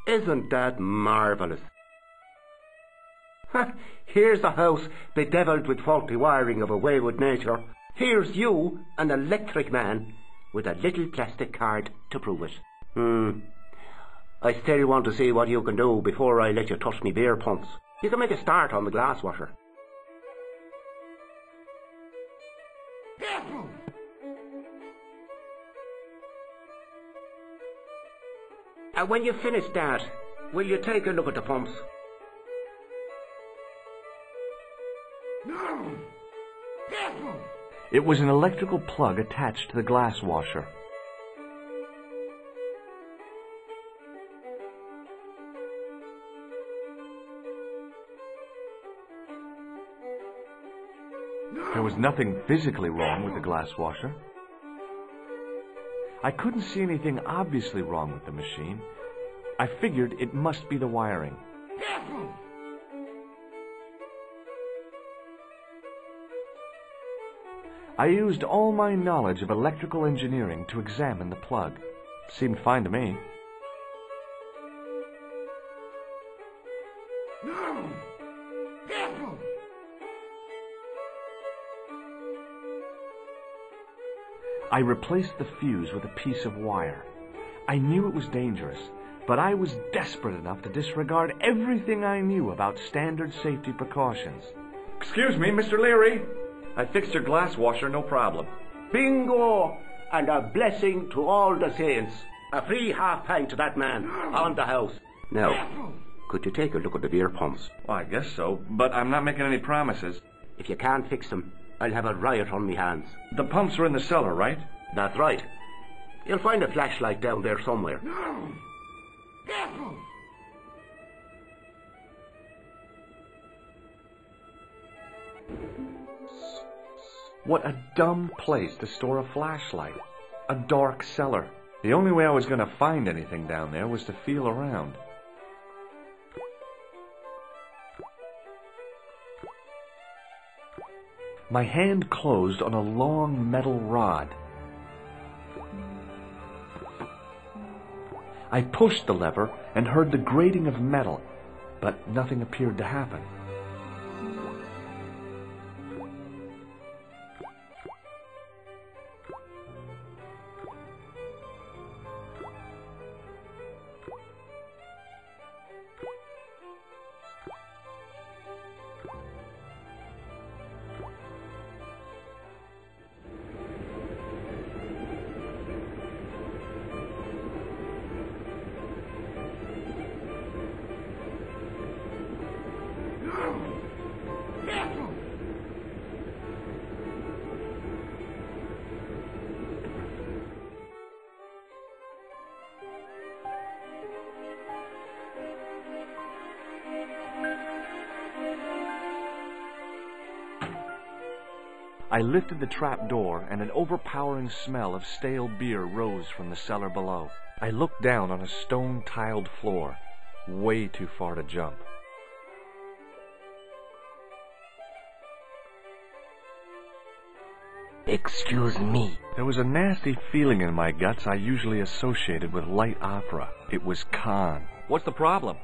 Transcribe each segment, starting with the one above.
Isn't that marvellous? Here's a house bedevilled with faulty wiring of a wayward nature. Here's you, an electric man, with a little plastic card to prove it. I still want to see what you can do before I let you touch me beer pumps. You can make a start on the glass washer. And when you finish that, will you take a look at the pumps? It was an electrical plug attached to the glass washer. There was nothing physically wrong with the glass washer. I couldn't see anything obviously wrong with the machine. I figured it must be the wiring. I used all my knowledge of electrical engineering to examine the plug. Seemed fine to me. I replaced the fuse with a piece of wire. I knew it was dangerous, but I was desperate enough to disregard everything I knew about standard safety precautions. Excuse me, Mr. Leary. I fixed your glass washer, no problem. Bingo! And a blessing to all the saints. A free half pint to that man on the house. Now, could you take a look at the beer pumps? Well, I guess so, but I'm not making any promises. If you can't fix them, I'll have a riot on me hands. The pumps are in the cellar, right? That's right. You'll find a flashlight down there somewhere. What a dumb place to store a flashlight. A dark cellar. The only way I was going to find anything down there was to feel around. My hand closed on a long metal rod. I pushed the lever and heard the grating of metal, but nothing appeared to happen. I lifted the trap door, and an overpowering smell of stale beer rose from the cellar below. I looked down on a stone-tiled floor, way too far to jump. Excuse me. There was a nasty feeling in my guts I usually associated with light opera. It was Khan. What's the problem?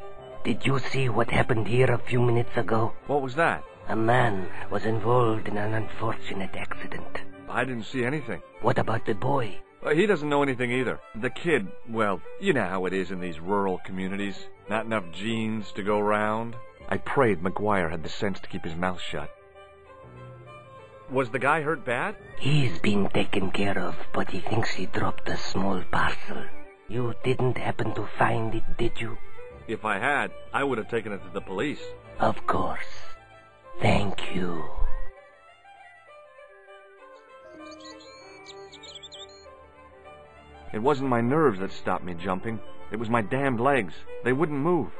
Did you see what happened here a few minutes ago? What was that? A man was involved in an unfortunate accident. I didn't see anything. What about the boy? He doesn't know anything either. The kid, well, you know how it is in these rural communities. Not enough genes to go round. I prayed McGuire had the sense to keep his mouth shut. Was the guy hurt bad? He's been taken care of, but he thinks he dropped a small parcel. You didn't happen to find it, did you? If I had, I would have taken it to the police. Of course. Thank you. It wasn't my nerves that stopped me jumping. It was my damned legs. They wouldn't move.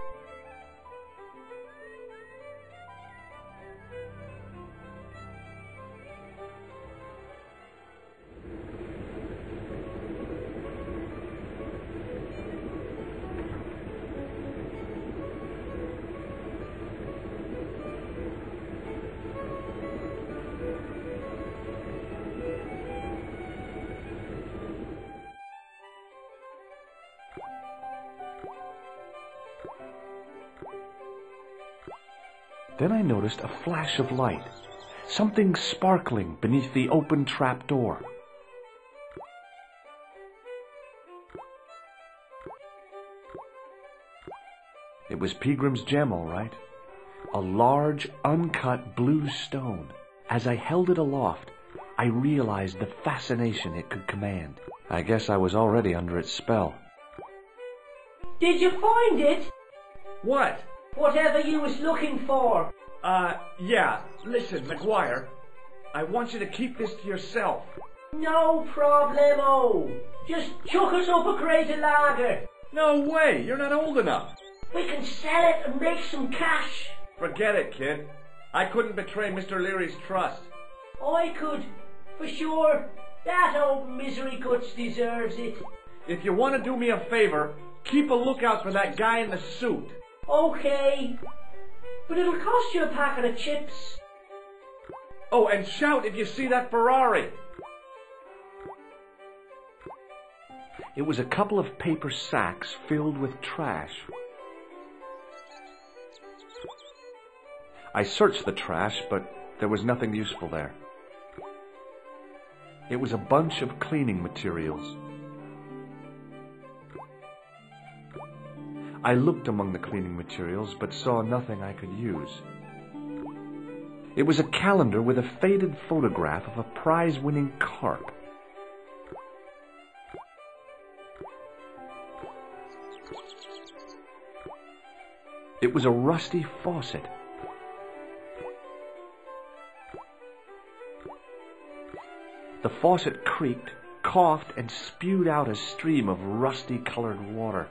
Then I noticed a flash of light, something sparkling beneath the open trap door. It was Pegram's Gem, all right. A large, uncut blue stone. As I held it aloft, I realized the fascination it could command. I guess I was already under its spell. Did you find it? What? Whatever you was looking for. Yeah. Listen, McGuire, I want you to keep this to yourself. No problemo. Just chuck us up a crate of lager. No way, you're not old enough. We can sell it and make some cash. Forget it, kid. I couldn't betray Mr. Leary's trust. I could, for sure. That old misery guts deserves it. If you want to do me a favor, keep a lookout for that guy in the suit. Okay. But it'll cost you a packet of chips. Oh, and shout if you see that Ferrari. It was a couple of paper sacks filled with trash. I searched the trash, but there was nothing useful there. It was a bunch of cleaning materials. I looked among the cleaning materials, but saw nothing I could use. It was a calendar with a faded photograph of a prize-winning carp. It was a rusty faucet. The faucet creaked, coughed, and spewed out a stream of rusty-colored water.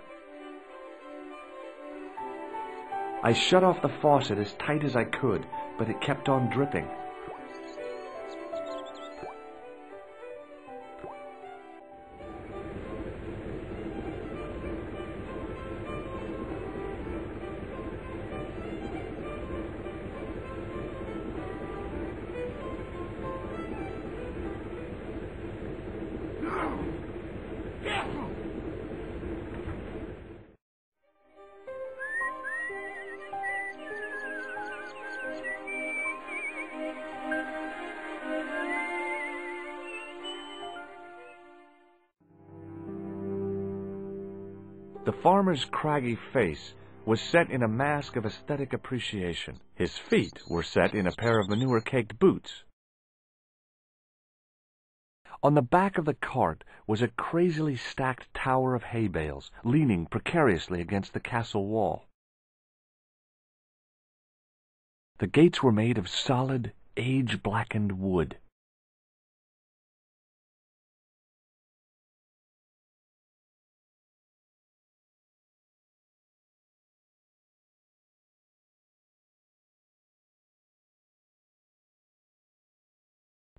I shut off the faucet as tight as I could, but it kept on dripping. The farmer's craggy face was set in a mask of aesthetic appreciation. His feet were set in a pair of manure-caked boots. On the back of the cart was a crazily stacked tower of hay bales, leaning precariously against the castle wall. The gates were made of solid, age-blackened wood.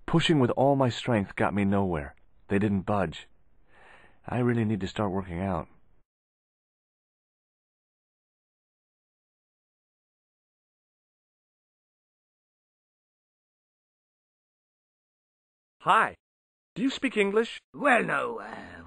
Pushing with all my strength got me nowhere. They didn't budge. I really need to start working out. Hi. Do you speak English? Well, no,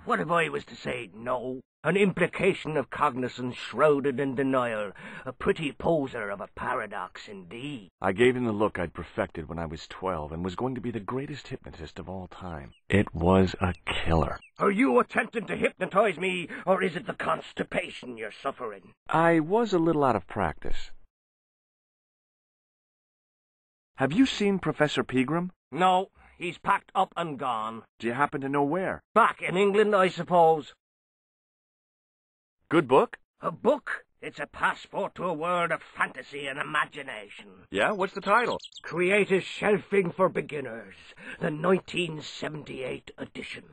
what if I was to say no? An implication of cognizance shrouded in denial. A pretty poser of a paradox indeed. I gave him the look I'd perfected when I was 12 and was going to be the greatest hypnotist of all time. It was a killer. Are you attempting to hypnotize me, or is it the constipation you're suffering? I was a little out of practice. Have you seen Professor Pegram? No, he's packed up and gone. Do you happen to know where? Back in England, I suppose. Good book? A book? It's a passport to a world of fantasy and imagination. Yeah? What's the title? Creative Shelving for Beginners, the 1978 edition.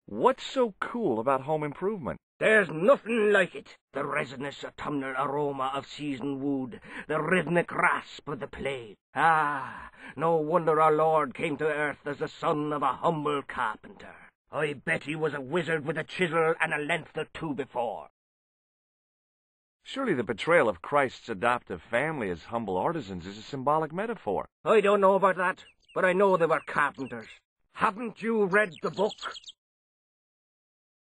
What's so cool about home improvement? There's nothing like it. The resinous autumnal aroma of seasoned wood, the rhythmic rasp of the plate. Ah, no wonder our Lord came to earth as the son of a humble carpenter. I bet he was a wizard with a chisel and a length or two before. Surely the portrayal of Christ's adoptive family as humble artisans is a symbolic metaphor. I don't know about that, but I know they were carpenters. Haven't you read the book?